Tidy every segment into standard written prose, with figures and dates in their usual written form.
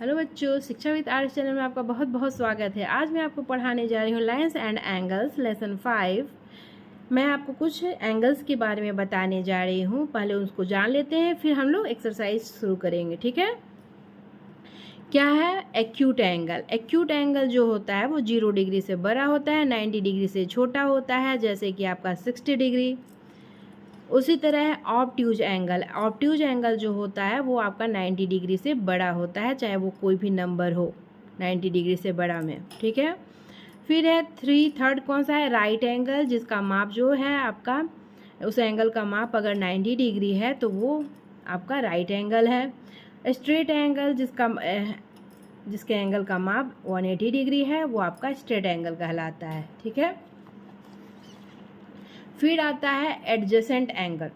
Hello बच्चों, शिक्षा with arts channel में आपका बहुत बहुत स्वागत है। आज मैं आपको पढ़ाने जा रही हूँ लाइन्स एंड एंगल्स लेसन 5। मैं आपको कुछ एंगल्स के बारे में बताने जा रही हूँ। पहले उसको जान लेते हैं, फिर हम लोग एक्सरसाइज शुरू करेंगे। ठीक है, क्या है एक्यूट एंगल? एक्यूट एंगल जो होता है वो 0 डिग्री से बड़ा होता है, 90 डिग्री से छोटा होता है, जैसे कि आपका 60 डिग्री। उसी तरह है ऑब्ट्यूज एंगल। ऑब्ट्यूज एंगल जो होता है वो आपका 90 डिग्री से बड़ा होता है, चाहे वो कोई भी नंबर हो 90 डिग्री से बड़ा में। ठीक है, फिर है थर्ड कौन सा है? राइट एंगल, जिसका माप जो है आपका, उस एंगल का माप अगर 90 डिग्री है तो वो आपका राइट एंगल है। स्ट्रेट एंगल जिसके एंगल का माप 180 डिग्री है वो आपका स्ट्रेट एंगल कहलाता है। ठीक है, फिर आता है एडजेसेंट एंगल।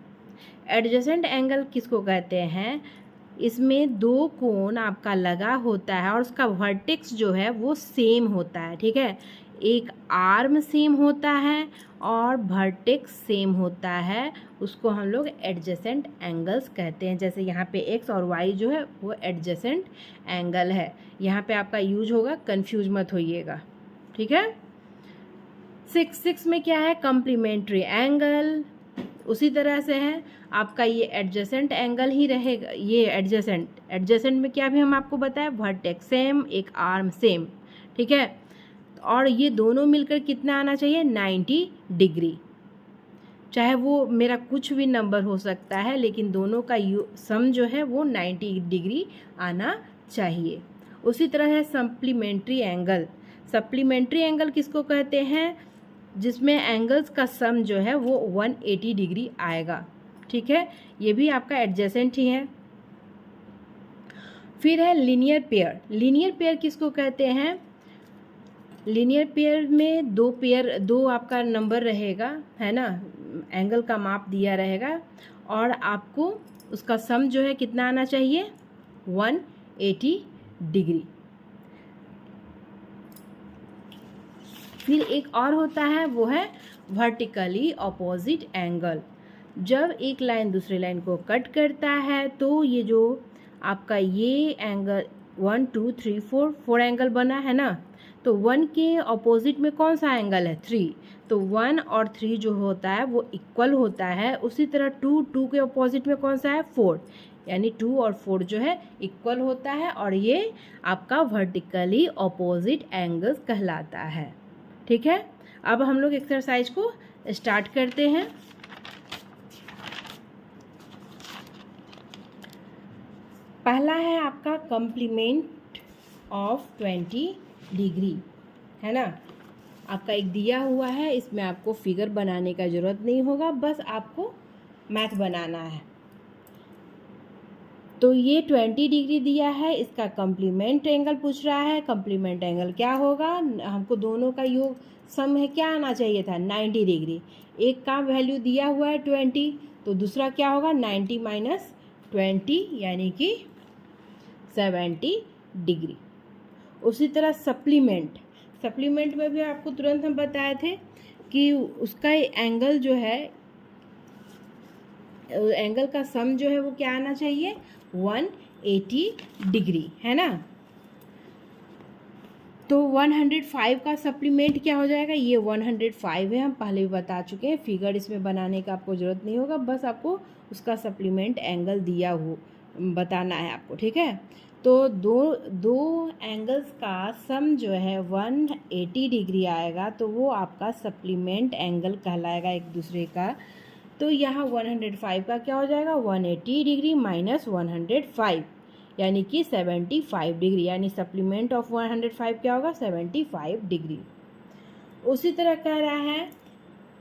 एडजेसेंट एंगल किसको कहते हैं? इसमें दो कोण आपका लगा होता है और उसका वर्टेक्स जो है वो सेम होता है। ठीक है, एक आर्म सेम होता है और वर्टेक्स सेम होता है, उसको हम लोग एडजेसेंट एंगल्स कहते हैं। जैसे यहाँ पे एक्स और वाई जो है वो एडजेसेंट एंगल है। यहाँ पे आपका यूज होगा, कंफ्यूज मत होइएगा। ठीक है, 6 में क्या है? Complementary angle. उसी तरह से है आपका ये एडजेसेंट एंगल ही रहेगा। ये एडजेसेंट में क्या भी हम आपको बताएं, वर्टेक्स सेम, एक आर्म सेम। ठीक है, और ये दोनों मिलकर कितना आना चाहिए? 90 डिग्री। चाहे वो मेरा कुछ भी नंबर हो सकता है, लेकिन दोनों का सम जो है वो 90 डिग्री आना चाहिए। उसी तरह है सप्लीमेंट्री एंगल। सप्लीमेंट्री एंगल किसको कहते हैं? जिसमें एंगल्स का सम जो है वो 180 डिग्री आएगा। ठीक है, ये भी आपका एडजेसेंट ही है। फिर है लीनियर पेयर। लीनियर पेयर किसको कहते हैं? लीनियर पेयर में दो आपका नंबर रहेगा, है ना, एंगल का माप दिया रहेगा और आपको उसका सम जो है कितना आना चाहिए? 180 डिग्री। फिर एक और होता है, वो है वर्टिकली अपोजिट एंगल। जब एक लाइन दूसरे लाइन को कट करता है तो ये जो आपका ये एंगल 1 2 3 4 एंगल बना है ना, तो 1 के अपोजिट में कौन सा एंगल है? 3। तो 1 और 3 जो होता है वो इक्वल होता है। उसी तरह 2 के अपोजिट में कौन सा है? 4। यानी 2 और 4 जो है इक्वल होता है और ये आपका वर्टिकली अपोजिट एंगल्स कहलाता है। ठीक है, अब हम लोग एक्सरसाइज को स्टार्ट करते हैं। पहला है आपका कॉम्प्लीमेंट ऑफ 20 डिग्री, है ना। आपका एक दिया हुआ है, इसमें आपको फिगर बनाने का ज़रूरत नहीं होगा, बस आपको मैथ बनाना है। तो ये 20 डिग्री दिया है, इसका कॉम्प्लीमेंट एंगल पूछ रहा है। कॉम्प्लीमेंट एंगल क्या होगा? हमको दोनों का योग सम है क्या आना चाहिए था? 90 डिग्री। एक का वैल्यू दिया हुआ है 20, तो दूसरा क्या होगा? 90 माइनस 20 यानी कि 70 डिग्री। उसी तरह सप्लीमेंट में भी आपको तुरंत हम बताए थे कि उसका एंगल जो है, एंगल का सम जो है वो क्या आना चाहिए? 180 डिग्री, है ना। तो 105 का सप्लीमेंट क्या हो जाएगा? ये 105 है, हम पहले भी बता चुके हैं। फिगर इसमें बनाने का आपको ज़रूरत नहीं होगा, बस आपको उसका सप्लीमेंट एंगल दिया हो बताना है आपको। ठीक है, तो दो एंगल्स का सम जो है 180 डिग्री आएगा, तो वो आपका सप्लीमेंट एंगल कहलाएगा एक दूसरे का। तो यहाँ 105 का क्या हो जाएगा? 180 डिग्री माइनस 105 यानी कि 75 डिग्री, यानी सप्लीमेंट ऑफ 105 क्या होगा? 75 डिग्री। उसी तरह कह रहा है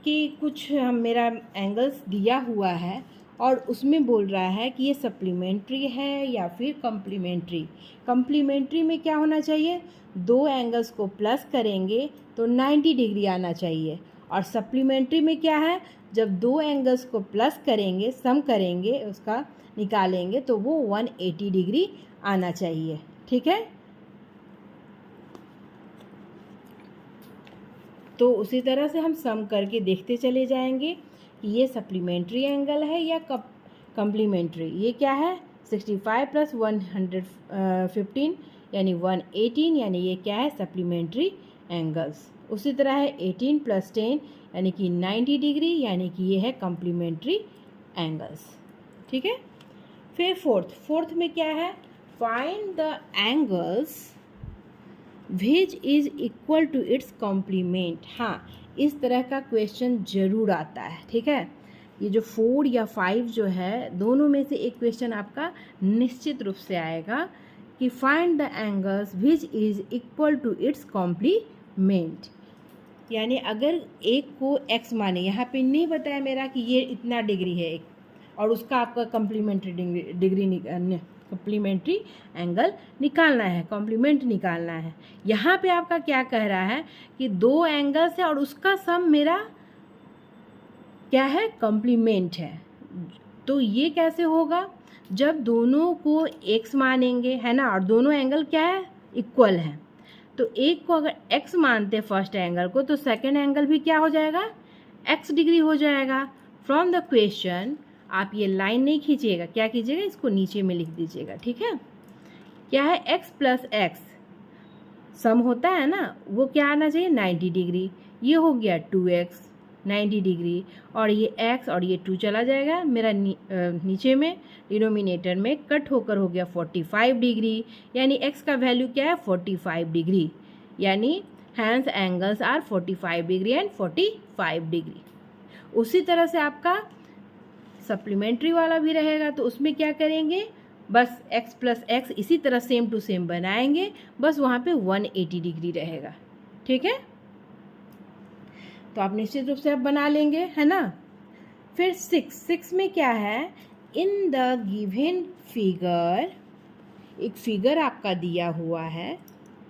कि कुछ मेरा एंगल्स दिया हुआ है और उसमें बोल रहा है कि ये सप्लीमेंट्री है या फिर कॉम्प्लीमेंट्री। कॉम्प्लीमेंट्री में क्या होना चाहिए? दो एंगल्स को प्लस करेंगे तो 90 डिग्री आना चाहिए, और सप्लीमेंट्री में क्या है? जब दो एंगल्स को प्लस करेंगे, सम करेंगे, उसका निकालेंगे, तो वो 180 डिग्री आना चाहिए। ठीक है, तो उसी तरह से हम सम करके देखते चले जाएंगे कि ये सप्लीमेंट्री एंगल है या कॉम्प्लीमेंट्री। ये क्या है? 65 प्लस 115 यानी 118, यानी ये क्या है, सप्लीमेंट्री एंगल्स। उसी तरह है 18 प्लस 10 यानी कि 90 डिग्री, यानी कि ये है कॉम्प्लीमेंट्री एंगल्स। ठीक है। फिर फोर्थ में क्या है, find the angles which is equal to its complement. हाँ, इस तरह का क्वेश्चन जरूर आता है। ठीक है, ये जो 4 या 5 जो है, दोनों में से एक क्वेश्चन आपका निश्चित रूप से आएगा कि find the angles which is equal to its complement. यानी अगर एक को x माने, यहाँ पे नहीं बताया मेरा कि ये इतना डिग्री है एक, और उसका आपका कॉम्प्लीमेंट्री कॉम्प्लीमेंट्री एंगल निकालना है, कॉम्प्लीमेंट निकालना है। यहाँ पे आपका क्या कह रहा है कि दो एंगल्स है और उसका सम मेरा क्या है, कॉम्प्लीमेंट है। तो ये कैसे होगा, जब दोनों को x मानेंगे, है ना, और दोनों एंगल क्या है, इक्वल है। तो एक को अगर x मानते हैं फर्स्ट एंगल को, तो सेकंड एंगल भी क्या हो जाएगा, x डिग्री हो जाएगा। फ्रॉम द क्वेश्चन आप ये लाइन नहीं खींचिएगा, क्या कीजिएगा, इसको नीचे में लिख दीजिएगा। ठीक है, क्या है, x प्लस एक्स सम होता है ना, वो क्या आना चाहिए, 90 डिग्री। ये हो गया 2x 90 डिग्री, और ये x और ये 2 चला जाएगा मेरा नीचे में, डिनोमिनेटर में कट होकर हो गया 45 डिग्री, यानी x का वैल्यू क्या है, 45 डिग्री, यानी hence angles are 45 degree and 45 degree. उसी तरह से आपका सप्लीमेंट्री वाला भी रहेगा, तो उसमें क्या करेंगे, बस x प्लस एक्स इसी तरह सेम टू सेम बनाएंगे, बस वहाँ पे 180 डिग्री रहेगा। ठीक है, तो आप निश्चित रूप से अब बना लेंगे, है ना। फिर 6 में क्या है, इन द गिवन फिगर, एक फिगर आपका दिया हुआ है,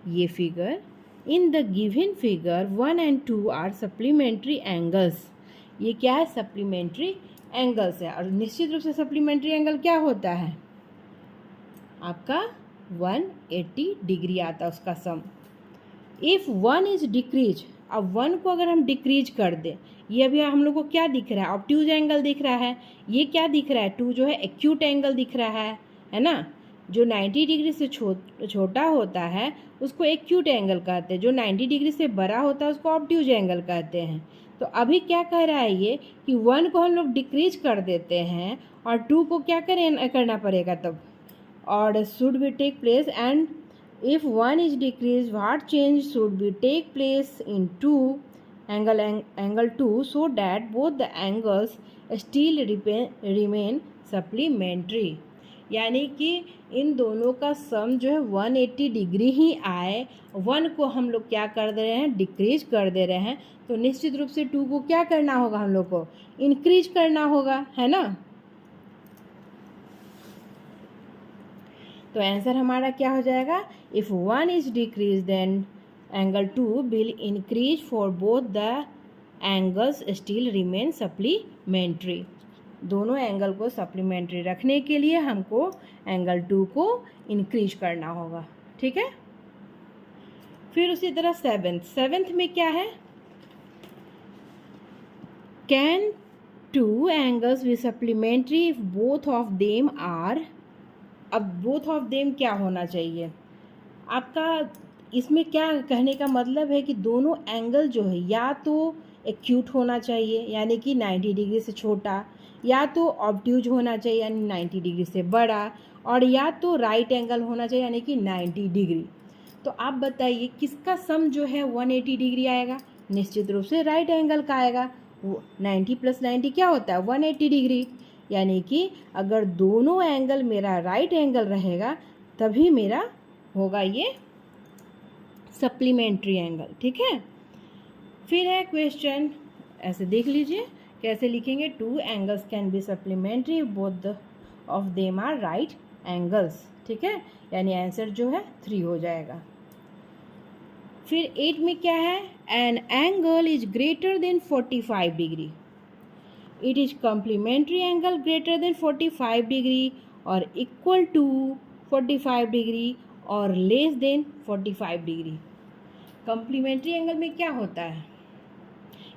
ये figure, in the given figure 1 and 2 are supplementary angles. ये क्या है, सप्लीमेंट्री एंगल्स है, और निश्चित रूप से सप्लीमेंट्री एंगल क्या होता है आपका, 180 डिग्री आता है उसका सम। इफ़ 1 इज डिक्रीज, अब 1 को अगर हम डिक्रीज कर दें, ये अभी हम लोग को क्या दिख रहा है, ऑब्ट्यूज एंगल दिख रहा है, ये क्या दिख रहा है, 2 जो है एक्यूट एंगल दिख रहा है ना। जो 90 डिग्री से छोटा होता है उसको एक्यूट एंगल कहते हैं, जो 90 डिग्री से बड़ा होता है उसको ऑब्ट्यूज एंगल कहते हैं। तो अभी क्या कह रहा है ये कि 1 को हम लोग डिक्रीज कर देते हैं और 2 को क्या करना पड़ेगा तब, और should be take place, and if 1 is decreased, what change should be take place in 2 angle 2 so that both the angles still remain supplementary। यानी कि इन दोनों का सम जो है 180 डिग्री ही आए, 1 को हम लोग क्या कर दे रहे हैं, डिक्रीज कर दे रहे हैं, तो निश्चित रूप से 2 को क्या करना होगा, हम लोग को इंक्रीज करना होगा, है ना। तो आंसर हमारा क्या हो जाएगा, if 1 is decrease then angle 2 will increase for both the angles still remain supplementary. दोनों एंगल को सप्लीमेंट्री रखने के लिए हमको एंगल 2 को इंक्रीज करना होगा। ठीक है, फिर उसी तरह सेवेंथ में क्या है, can 2 angles be supplementary if both of them are. अब बोथ ऑफ देम क्या होना चाहिए आपका, इसमें क्या कहने का मतलब है कि दोनों एंगल जो है या तो एक्यूट होना चाहिए यानी कि 90 डिग्री से छोटा, या तो ऑब्ट्यूज होना चाहिए यानी 90 डिग्री से बड़ा, और या तो राइट एंगल होना चाहिए यानी कि 90 डिग्री। तो आप बताइए किसका सम जो है 180 डिग्री आएगा, निश्चित रूप से राइट एंगल का आएगा। 90 प्लस 90 क्या होता है, 180 डिग्री, यानी कि अगर दोनों एंगल मेरा राइट एंगल रहेगा तभी मेरा होगा ये सप्लीमेंट्री एंगल। ठीक है, फिर है क्वेश्चन, ऐसे देख लीजिए कैसे लिखेंगे, 2 angles can be supplementary both of them are right angles. ठीक है, यानी आंसर जो है 3 हो जाएगा। फिर 8 में क्या है, an angle is greater than 45 degree, it is complementary angle greater than 45 degree or equal to 45 degree or less than 45 degree। complementary angle में क्या होता है,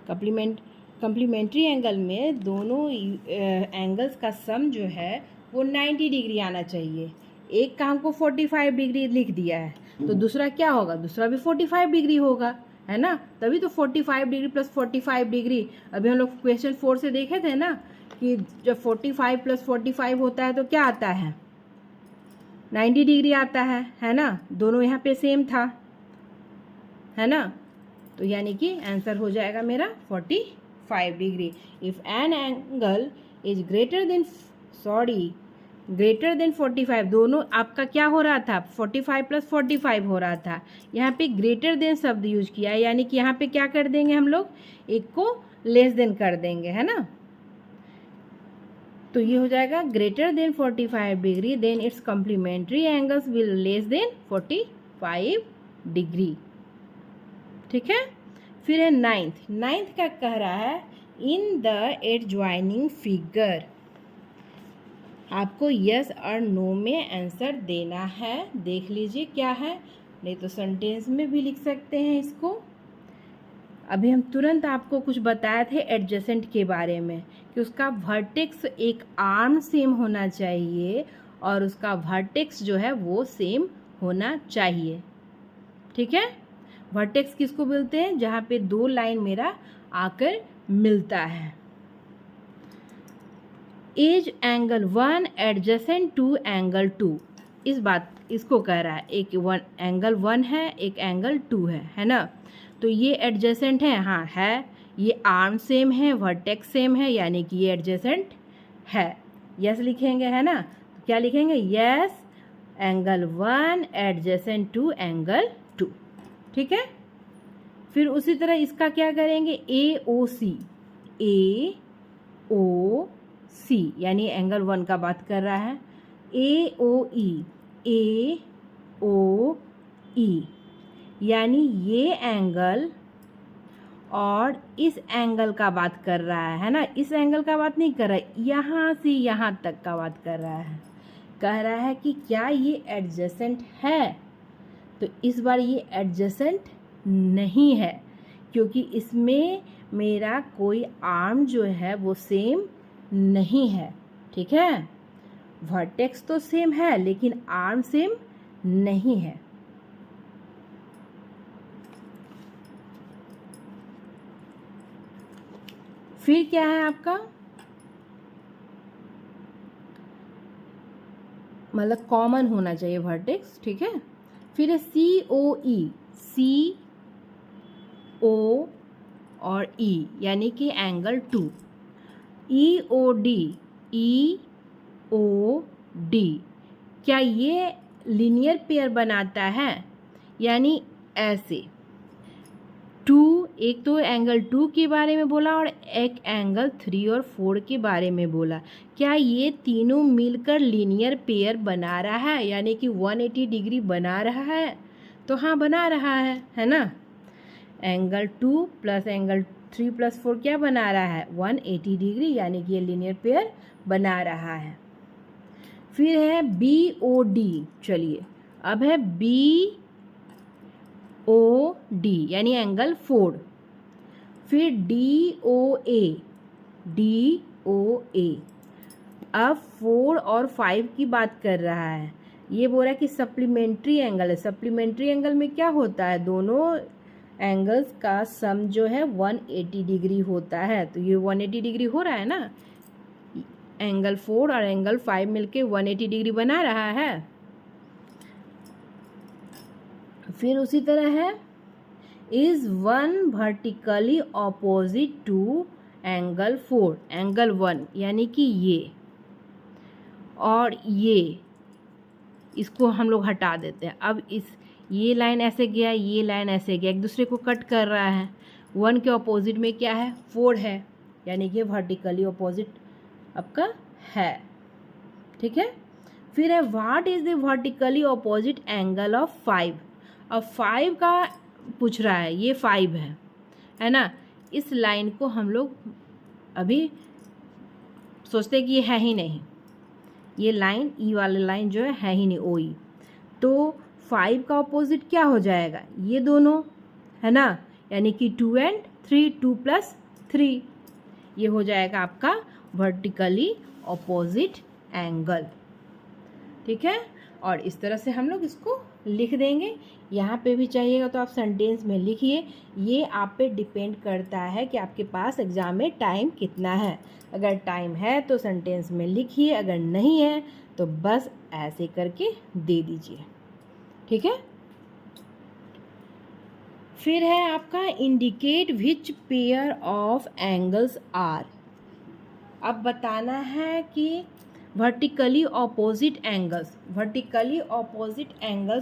complementary angle में दोनों एंगल्स का सम जो है वो 90 डिग्री आना चाहिए। एक का हमको 45 डिग्री लिख दिया है, तो दूसरा क्या होगा, दूसरा भी 45 डिग्री होगा, है ना। तभी तो 45 डिग्री प्लस 45 डिग्री, अभी हम लोग क्वेश्चन 4 से देखे थे ना कि जब 45 प्लस 45 होता है तो क्या आता है, 90 डिग्री आता है ना। दोनों यहाँ पे सेम था, है ना। तो यानी कि आंसर हो जाएगा मेरा 45 degree. If an angle is greater than greater than 45, दोनों आपका क्या हो रहा था, 45 प्लस 45 हो रहा था। यहाँ पे ग्रेटर देन शब्द यूज किया है, यानी कि यहाँ पे क्या कर देंगे हम लोग, एक को लेस देन कर देंगे, है ना। तो ये हो जाएगा greater than 45 degree, then its complementary angles will less than 45 degree. ठीक है। फिर है नाइन्थ का कह रहा है इन द एडजॉइनिंग फिगर, आपको यस और नो में आंसर देना है। देख लीजिए क्या है, नहीं तो सेंटेंस में भी लिख सकते हैं इसको। अभी हम तुरंत आपको कुछ बताए थे एडजेसेंट के बारे में कि उसका वर्टेक्स एक आर्म सेम होना चाहिए और उसका वर्टेक्स जो है वो सेम होना चाहिए। ठीक है। वर्टेक्स किसको बोलते हैं, जहाँ पे दो लाइन मेरा आकर मिलता है। Is angle 1 adjacent to angle 2, इसको कह रहा है। एक एंगल 1 है, एक एंगल 2 है ना। तो ये एडजेसेंट है, हाँ है। ये आर्म सेम है, वर्टेक्स सेम है, यानी कि ये एडजेसेंट है। यस लिखेंगे, है ना। तो क्या लिखेंगे, yes angle 1 adjacent to angle 2। ठीक है। फिर उसी तरह इसका क्या करेंगे, AOC, AOC यानी एंगल 1 का बात कर रहा है। AOE, AOE यानी ये एंगल और इस एंगल का बात कर रहा है ना। इस एंगल का बात नहीं कर रहा है, यहाँ से यहाँ तक का बात कर रहा है। कह रहा है कि क्या ये एडजेसेंट है, तो इस बार ये एडजेसेंट नहीं है, क्योंकि इसमें मेरा कोई आर्म जो है वो सेम नहीं है। ठीक है। वर्टेक्स तो सेम है लेकिन आर्म सेम नहीं है। फिर क्या है आपका, मतलब कॉमन होना चाहिए वर्टेक्स। ठीक है। फिर है COE, CO और E यानी कि एंगल 2। EOD, EOD क्या ये लीनियर पेयर बनाता है, यानी ऐसे 2, एक तो एंगल 2 के बारे में बोला और एक एंगल 3 और 4 के बारे में बोला। क्या ये तीनों मिलकर लीनियर पेयर बना रहा है, यानी कि 180 डिग्री बना रहा है, तो हाँ बना रहा है ना। एंगल 2 प्लस एंगल 3 प्लस 4 क्या बना रहा है, 180 डिग्री, यानी कि ये लीनियर पेयर बना रहा है। फिर है BOD, चलिए अब है BOD यानी एंगल 4। फिर DOA, DOA अब 4 और 5 की बात कर रहा है। ये बोल रहा है कि सप्लीमेंट्री एंगल है। सप्लीमेंट्री एंगल में क्या होता है, दोनों एंगल्स का सम जो है 180 डिग्री होता है। तो ये 180 डिग्री हो रहा है ना, एंगल 4 और एंगल 5 मिलके 180 डिग्री बना रहा है। फिर उसी तरह है is 1 vertically opposite to angle 4, angle 1 यानी कि ये और ये, इसको हम लोग हटा देते हैं। अब ये लाइन ऐसे गया, ये लाइन ऐसे गया, एक दूसरे को कट कर रहा है। 1 के ऑपोजिट में क्या है, 4 है, यानी कि वर्टिकली ऑपोजिट आपका है। ठीक है। फिर है what is the vertically opposite angle of 5। अब 5 का पूछ रहा है, ये 5 है ना। इस लाइन को हम लोग अभी सोचते कि ये है ही नहीं, ये लाइन ई वाला लाइन जो है ही नहीं, OE। तो 5 का ऑपोजिट क्या हो जाएगा, ये दोनों, है ना, यानी कि 2 and 3, 2 + 3, ये हो जाएगा आपका वर्टिकली ऑपोजिट एंगल। ठीक है, और इस तरह से हम लोग इसको लिख देंगे। यहाँ पे भी चाहिएगा तो आप सेंटेंस में लिखिए। ये आप पे डिपेंड करता है कि आपके पास एग्ज़ाम में टाइम कितना है। अगर टाइम है तो सेंटेंस में लिखिए, अगर नहीं है तो बस ऐसे करके दे दीजिए। ठीक है, फिर है आपका indicate which pair of angles are. अब बताना है कि वर्टिकली ऑपोजिट एंगल्स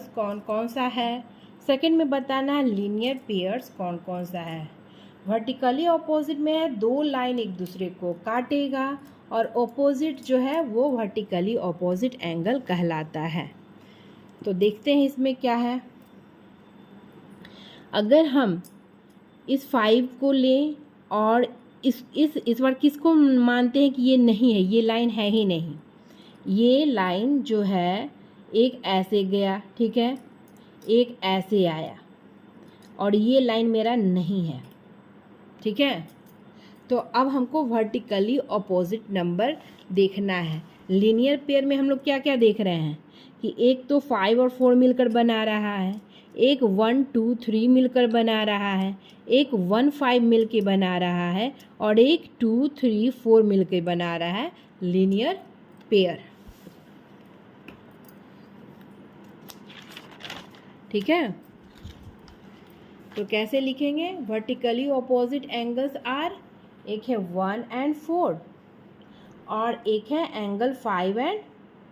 कौन कौन सा है। सेकंड में बताना है लीनियर पेयर्स कौन कौन सा है। वर्टिकली ऑपोजिट में है दो लाइन एक दूसरे को काटेगा, और ऑपोजिट जो है वो वर्टिकली ऑपोजिट एंगल कहलाता है। तो देखते हैं इसमें क्या है। अगर हम इस 5 को लें और इस बार किसको मानते हैं कि ये नहीं है, ये लाइन है ही नहीं। ये लाइन जो है एक ऐसे गया, ठीक है, एक ऐसे आया, और ये लाइन मेरा नहीं है। ठीक है, तो अब हमको वर्टिकली ऑपोजिट नंबर देखना है। लीनियर पेयर में हम लोग क्या क्या देख रहे हैं कि एक तो 5 और 4 मिलकर बना रहा है, एक 1 2 3 मिलकर बना रहा है, एक 1 5 मिल के बना रहा है, और एक 2 3 4 मिल के बना रहा है लीनियर पेयर। ठीक है, तो कैसे लिखेंगे? वर्टिकली ऑपोजिट एंगल्स आर, एक है 1 and 4 और एक है एंगल 5 एंड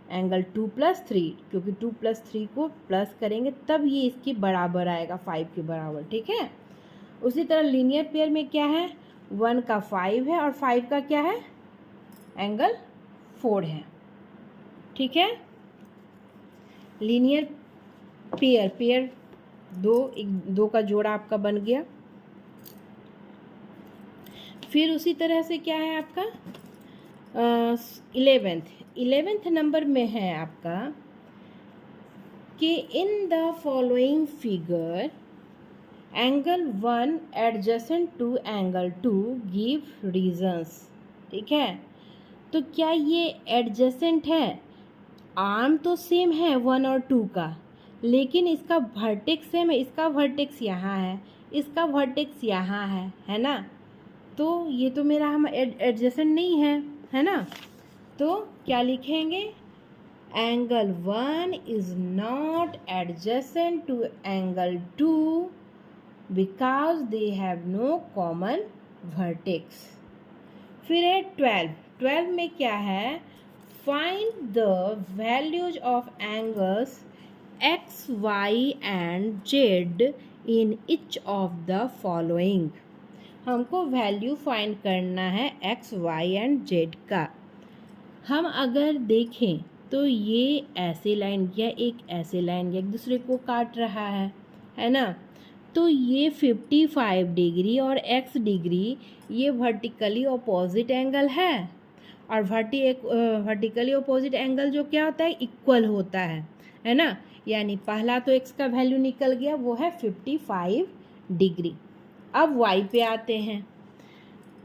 एंगल 2 + 3, क्योंकि 2 + 3 को प्लस करेंगे तब ये इसके बराबर आएगा, 5 के बराबर। ठीक है, उसी तरह लीनियर पेयर में क्या है, 1 का 5 है और 5 का क्या है, एंगल 4 है। ठीक है, लीनियर पेयर दो का जोड़ा आपका बन गया। फिर उसी तरह से क्या है आपका 11th नंबर में है आपका कि in the following figure angle 1 adjacent to angle 2 give reasons. ठीक है, तो क्या ये एडजेसेंट है? आर्म तो सेम है 1 और 2 का, लेकिन इसका वर्टेक्स सेम है। इसका वर्टेक्स यहाँ है, इसका वर्टेक्स यहाँ है ना, तो ये तो मेरा हम एडजेसेंट नहीं है ना। तो क्या लिखेंगे? Angle 1 is not adjacent to angle 2 because they have no common vertex. फिर है 12 में क्या है, find the values of angles x, y and z in each of the following। हमको वैल्यू फाइंड करना है x, y and z का। हम अगर देखें तो ये ऐसे लाइन या एक ऐसे लाइन या एक दूसरे को काट रहा है ना, तो ये 55 डिग्री और x डिग्री ये वर्टिकली ऑपोजिट एंगल है, और वर्टिकली ऑपोजिट एंगल जो क्या होता है, इक्वल होता है ना। यानी पहला तो x का वैल्यू निकल गया, वो है 55 डिग्री। अब y पे आते हैं,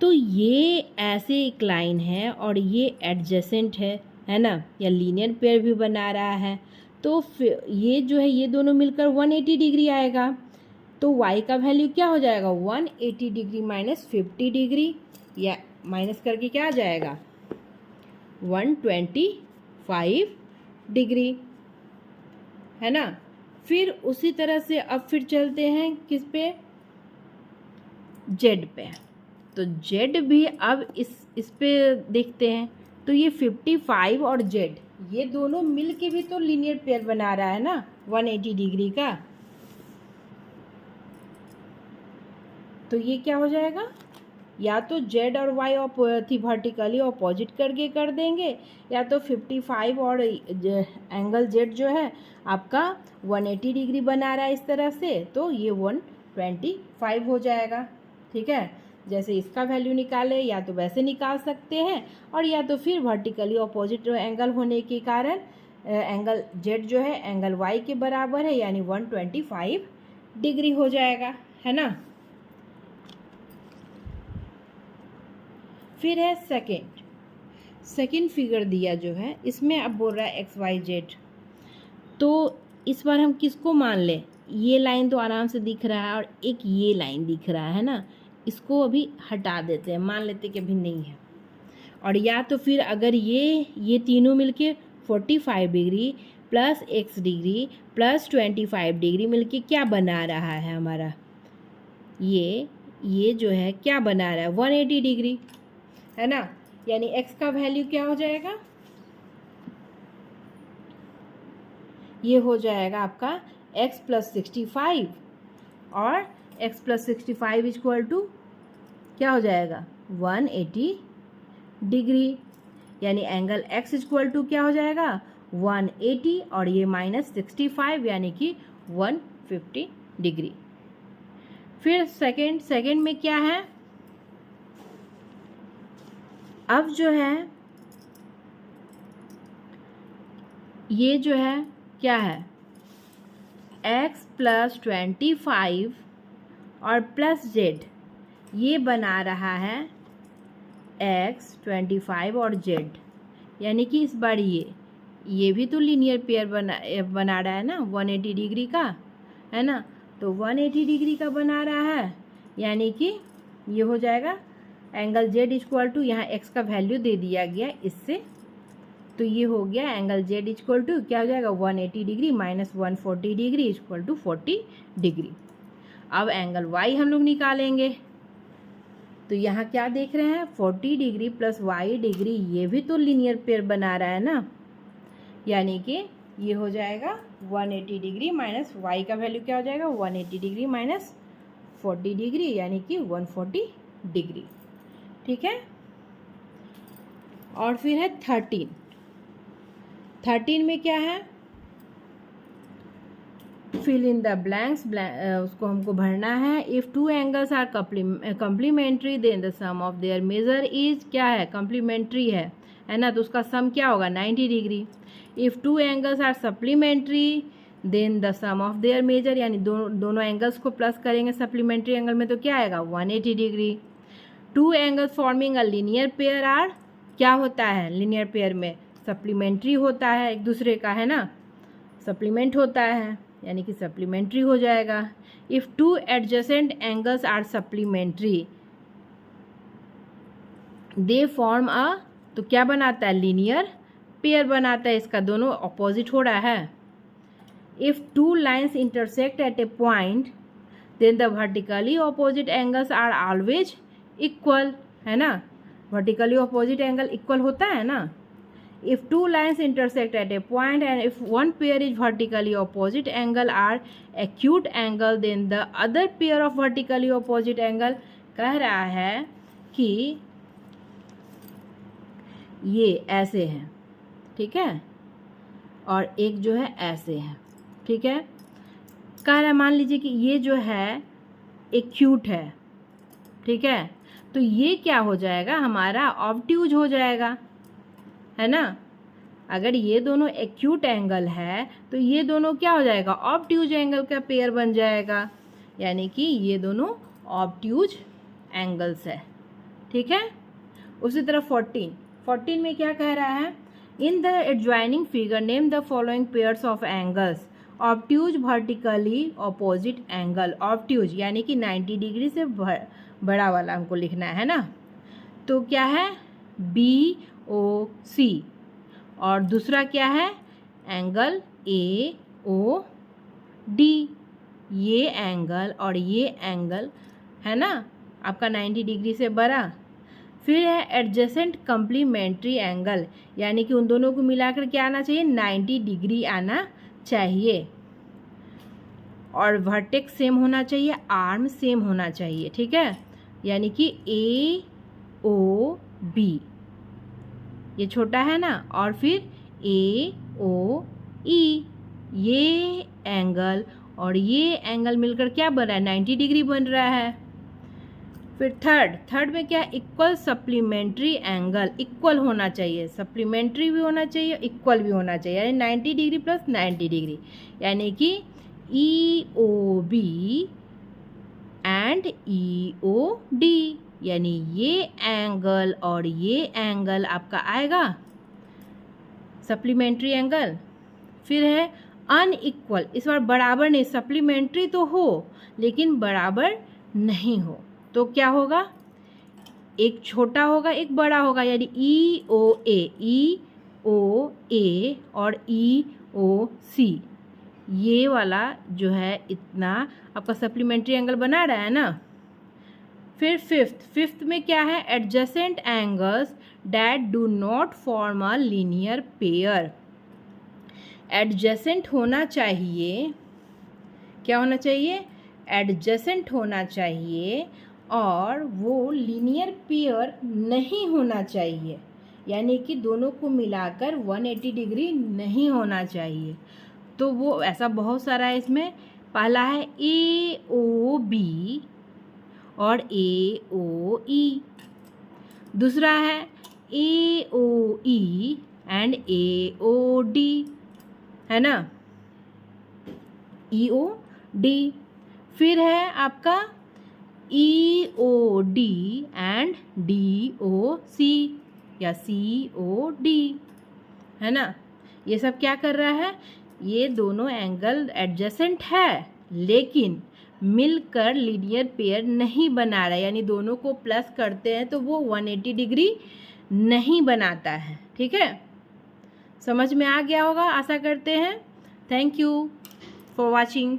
तो ये ऐसे एक लाइन है और ये एडजेसेंट है ना, या लीनियर पेयर भी बना रहा है, तो ये जो है ये दोनों मिलकर 180 डिग्री आएगा। तो y का वैल्यू क्या हो जाएगा, 180 डिग्री माइनस 50 डिग्री, या माइनस करके क्या आ जाएगा, 125 डिग्री, है ना। फिर उसी तरह से अब फिर चलते हैं किस पे, जेड पे। तो जेड भी अब इस पे देखते हैं, तो ये 55 और जेड ये दोनों मिल के भी तो लीनियर पेयर बना रहा है ना 180 डिग्री का। तो ये क्या हो जाएगा, या तो जेड और वाई वर्टिकली ऑपोजिट करके कर देंगे, या तो 55 और एंगल जेड जो है आपका 180 डिग्री बना रहा है इस तरह से, तो ये 125 हो जाएगा। ठीक है, जैसे इसका वैल्यू निकाले या तो वैसे निकाल सकते हैं, और या तो फिर वर्टिकली ऑपोजिट एंगल होने के कारण एंगल जेड जो है एंगल वाई के बराबर है, यानी 125 डिग्री हो जाएगा, है ना। फिर है सेकंड फिगर दिया जो है इसमें अब बोल रहा है एक्स वाई जेड, तो इस बार हम किसको मान लें? ये लाइन तो आराम से दिख रहा है और एक ये लाइन दिख रहा है ना, इसको अभी हटा देते हैं, मान लेते कि अभी नहीं है। और या तो फिर अगर ये तीनों मिलके 45 degree plus x degree plus 25 degree मिलके क्या बना रहा है हमारा? ये जो है क्या बना रहा है? 180 डिग्री, है ना। यानी x का वैल्यू क्या हो जाएगा? ये हो जाएगा आपका x प्लस 65 और x प्लस 65 इक्वल टू क्या हो जाएगा? 180 डिग्री। यानी एंगल x इक्वल टू क्या हो जाएगा? 180 और ये माइनस 65 यानी कि 150 डिग्री। फिर सेकंड में क्या है? अब जो है ये जो है क्या है? x प्लस 25 और प्लस z, ये बना रहा है x 25 और z, यानी कि इस बार ये भी तो लीनियर पेयर बना रहा है ना 180 डिग्री का, है ना। तो 180 डिग्री का बना रहा है, यानी कि ये हो जाएगा एंगल z इक्वल टू, यहाँ x का वैल्यू दे दिया गया इससे, तो ये हो गया एंगल z इक्वल टू क्या हो जाएगा? 180 degree minus 140 degree equal to 40 degree. अब एंगल y हम लोग निकालेंगे, तो यहाँ क्या देख रहे हैं? 40 डिग्री प्लस y डिग्री, ये भी तो लीनियर पेयर बना रहा है ना, यानी कि ये हो जाएगा 180 डिग्री माइनस y का वैल्यू क्या हो जाएगा? 180 डिग्री माइनस 40 डिग्री यानी कि 140 डिग्री। ठीक है। और फिर है 13 में क्या है? फिल इन द ब्लैंक्स, उसको हमको भरना है। If two angles are complementary then the sum of their measure is क्या है? कम्प्लीमेंट्री है ना, तो उसका सम क्या होगा? 90 degree. If two angles are supplementary then the sum of their measure, यानी दोनों एंगल्स को प्लस करेंगे सप्लीमेंट्री एंगल में, तो क्या आएगा? 180 degree. Two angles forming a linear pair are, क्या होता है लीनियर पेयर में? सप्लीमेंट्री होता है एक दूसरे का, है ना, सप्लीमेंट होता है, यानी कि सप्लीमेंट्री हो जाएगा। If two adjacent angles are supplementary they form a, तो क्या बनाता है? लीनियर पेयर बनाता है, इसका दोनों अपोजिट हो रहा है। If two lines intersect at a point then the vertically opposite angles are always equal, है ना, वर्टिकली ऑपोजिट एंगल इक्वल होता है ना। If two lines intersect at a point and if one pair is vertically opposite angle are acute angle, then the other pair of vertically opposite angle, कह रहा है कि ये ऐसे हैं, ठीक है, और एक जो है ऐसे है, ठीक है। कह रहा है मान लीजिए कि ये जो है एक्यूट है, ठीक है, तो ये क्या हो जाएगा? हमारा ऑब्ट्यूज हो जाएगा, है ना। अगर ये दोनों एक्यूट एंगल है तो ये दोनों क्या हो जाएगा? ऑब्ट्यूज एंगल का पेयर बन जाएगा, यानी कि ये दोनों ऑब्ट्यूज एंगल्स है, ठीक है। उसी तरह 14 में क्या कह रहा है? In the adjoining figure name the following pairs of angles obtuse vertically opposite angle. Obtuse यानी कि 90 डिग्री से बड़ा वाला हमको लिखना है ना, तो क्या है? BOC, और दूसरा क्या है? Angle AOD। ये एंगल और ये एंगल है ना आपका 90 डिग्री से बड़ा। फिर है एडजेसेंट कम्प्लीमेंट्री एंगल, यानी कि उन दोनों को मिलाकर क्या आना चाहिए? 90 डिग्री आना चाहिए, और वर्टेक्स सेम होना चाहिए, आर्म सेम होना चाहिए, ठीक है, यानी कि AOB, ये छोटा है ना, और फिर AOE, ये एंगल और ये एंगल मिलकर क्या बन रहा है? 90 डिग्री बन रहा है। फिर थर्ड में क्या? इक्वल सप्लीमेंट्री एंगल, इक्वल होना चाहिए, सप्लीमेंट्री भी होना चाहिए, इक्वल भी होना चाहिए, यानी 90 डिग्री प्लस 90 डिग्री, यानी कि EOB एंड EOD, यानी ये एंगल और ये एंगल आपका आएगा सप्लीमेंट्री एंगल। फिर है अनइक्वल, इस बार बराबर नहीं, सप्लीमेंट्री तो हो लेकिन बराबर नहीं हो, तो क्या होगा, एक छोटा होगा एक बड़ा होगा, यानी ई ओ ए और ई ओ सी, ये वाला जो है इतना आपका सप्लीमेंट्री एंगल बना रहा है ना। फिर फिफ्थ में क्या है, adjacent angles that do not form a linear pair. Adjacent होना चाहिए, क्या होना चाहिए, एडजेसेंट होना चाहिए और वो लीनियर पेयर नहीं होना चाहिए, यानी कि दोनों को मिलाकर 180 डिग्री नहीं होना चाहिए। तो वो ऐसा बहुत सारा है इसमें। पहला है ए ओ बी और ए ओ ई, दूसरा है ए ओ E and A O D, है ना, ई ओ डी। फिर है आपका E O D and D O C या सी ओ डी, है ना। ये सब क्या कर रहा है, ये दोनों एंगल एडजेसेंट है लेकिन मिलकर लीनियर पेयर नहीं बना रहा है, यानी दोनों को प्लस करते हैं तो वो 180 डिग्री नहीं बनाता है। ठीक है, समझ में आ गया होगा आशा करते हैं। Thank you for watching.